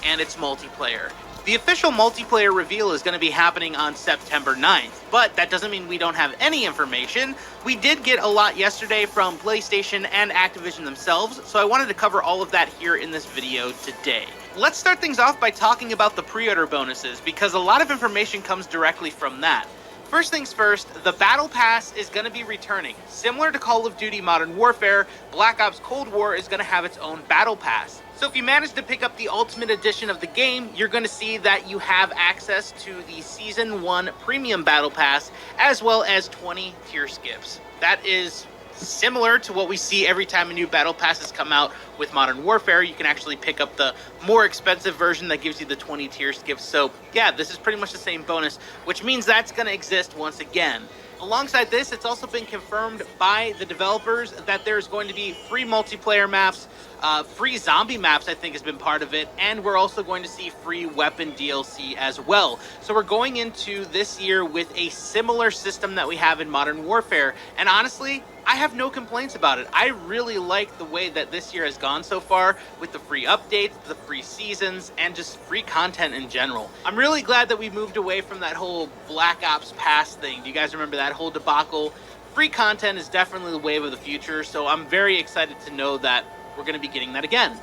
and its multiplayer. The official multiplayer reveal is going to be happening on September 9th, but that doesn't mean we don't have any information. We did get a lot yesterday from PlayStation and Activision themselves, so I wanted to cover all of that here in this video today. Let's start things off by talking about the pre-order bonuses, because a lot of information comes directly from that. First things first, the Battle Pass is going to be returning. Similar to Call of Duty Modern Warfare, Black Ops Cold War is going to have its own Battle Pass. So if you manage to pick up the Ultimate Edition of the game, you're going to see that you have access to the Season 1 Premium Battle Pass, as well as 20 tier skips. That is similar to what we see every time a new Battle Passes come out with Modern Warfare. You can actually pick up the more expensive version that gives you the 20 tier skips. So yeah, this is pretty much the same bonus, which means that's going to exist once again. Alongside this, it's also been confirmed by the developers that there's going to be free multiplayer maps, free zombie maps I think has been part of it, and we're also going to see free weapon DLC as well. So we're going into this year with a similar system that we have in Modern Warfare, and honestly, I have no complaints about it. I really like the way that this year has gone so far with the free updates, the free seasons, and just free content in general. I'm really glad that we moved away from that whole Black Ops Pass thing. Do you guys remember that whole debacle? Free content is definitely the wave of the future, so I'm very excited to know that we're going to be getting that again.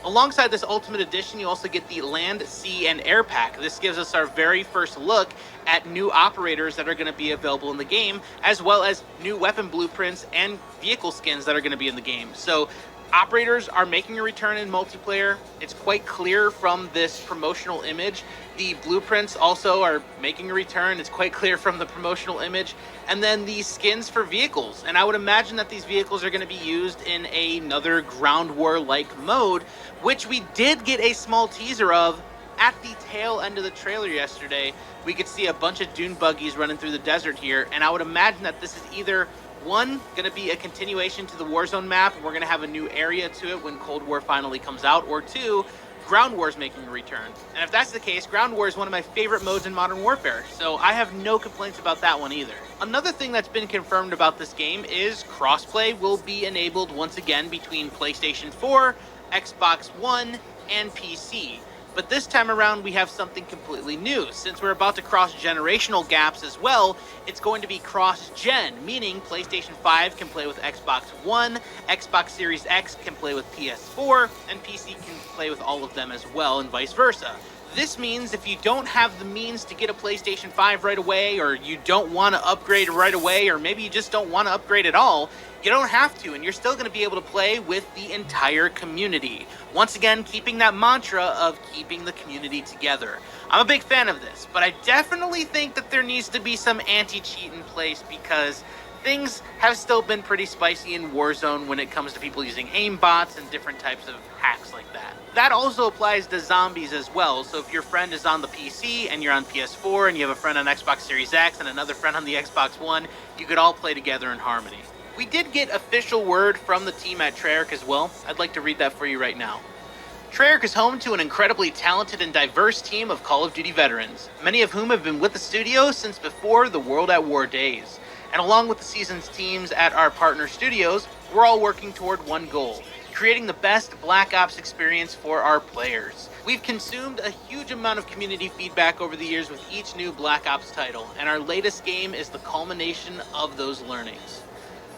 Alongside this Ultimate Edition, you also get the Land, Sea, and Air Pack. This gives us our very first look at new operators that are going to be available in the game, as well as new weapon blueprints and vehicle skins that are going to be in the game. So operators are making a return in multiplayer. It's quite clear from this promotional image. The blueprints also are making a return. It's quite clear from the promotional image. And then the skins for vehicles. And I would imagine that these vehicles are going to be used in another Ground War-like mode, which we did get a small teaser of at the tail end of the trailer yesterday. We could see a bunch of dune buggies running through the desert here. And I would imagine that this is either one, going to be a continuation to the Warzone map, and we're going to have a new area to it when Cold War finally comes out, or two, Ground War is making a return. And if that's the case, Ground War is one of my favorite modes in Modern Warfare, so I have no complaints about that one either. Another thing that's been confirmed about this game is crossplay will be enabled once again between PlayStation 4, Xbox One, and PC. But this time around, we have something completely new. Since we're about to cross generational gaps as well, it's going to be cross-gen, meaning PlayStation 5 can play with Xbox One, Xbox Series X can play with PS4, and PC can play with all of them as well, and vice versa. This means if you don't have the means to get a PlayStation 5 right away, or you don't want to upgrade right away, or maybe you just don't want to upgrade at all, you don't have to, and you're still going to be able to play with the entire community. Once again, keeping that mantra of keeping the community together. I'm a big fan of this, but I definitely think that there needs to be some anti-cheat in place, because things have still been pretty spicy in Warzone when it comes to people using aimbots and different types of hacks like that. That also applies to zombies as well, so if your friend is on the PC and you're on PS4 and you have a friend on Xbox Series X and another friend on the Xbox One, you could all play together in harmony. We did get official word from the team at Treyarch as well. I'd like to read that for you right now. Treyarch is home to an incredibly talented and diverse team of Call of Duty veterans, many of whom have been with the studio since before the World at War days. And along with the season's teams at our partner studios, we're all working toward one goal: creating the best Black Ops experience for our players. We've consumed a huge amount of community feedback over the years with each new Black Ops title, and our latest game is the culmination of those learnings.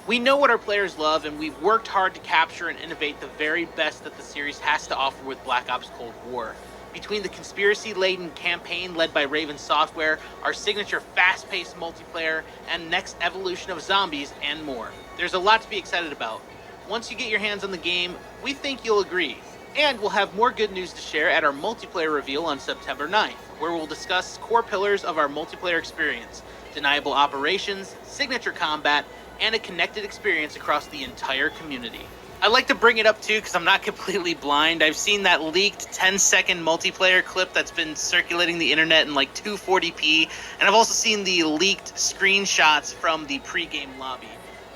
We know what our players love, and we've worked hard to capture and innovate the very best that the series has to offer with Black Ops Cold War. Between the conspiracy-laden campaign led by Raven Software, our signature fast-paced multiplayer, and next evolution of zombies, and more, there's a lot to be excited about. Once you get your hands on the game, we think you'll agree. And we'll have more good news to share at our multiplayer reveal on September 9th, where we'll discuss core pillars of our multiplayer experience: deniable operations, signature combat, and a connected experience across the entire community. I like to bring it up too because I'm not completely blind. I've seen that leaked 10-second multiplayer clip that's been circulating the internet in like 240p, and I've also seen the leaked screenshots from the pre-game lobby.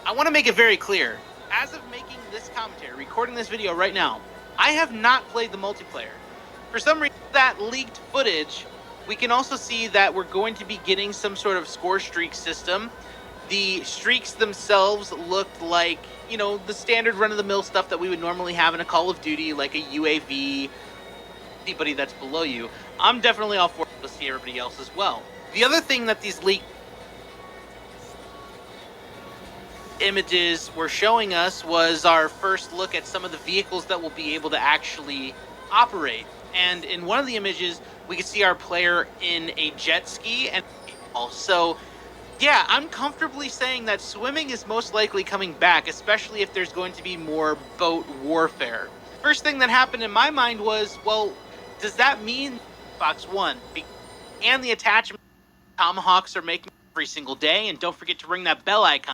I want to make it very clear, as of making this commentary, recording this video right now, I have not played the multiplayer. For some reason, that leaked footage, we can also see that we're going to be getting some sort of score streak system. The streaks themselves looked like, you know, the standard run-of-the-mill stuff that we would normally have in a Call of Duty, like a UAV, anybody that's below you. I'm definitely all for it to see everybody else as well. The other thing that these leaked images were showing us was our first look at some of the vehicles that will be able to actually operate. And in one of the images, we could see our player in a jet ski. And also, yeah, I'm comfortably saying that swimming is most likely coming back, especially if there's going to be more boat warfare. First thing that happened in my mind was, well, does that mean Xbox One and the attachment Tomahawks are making every single day? And don't forget to ring that bell icon.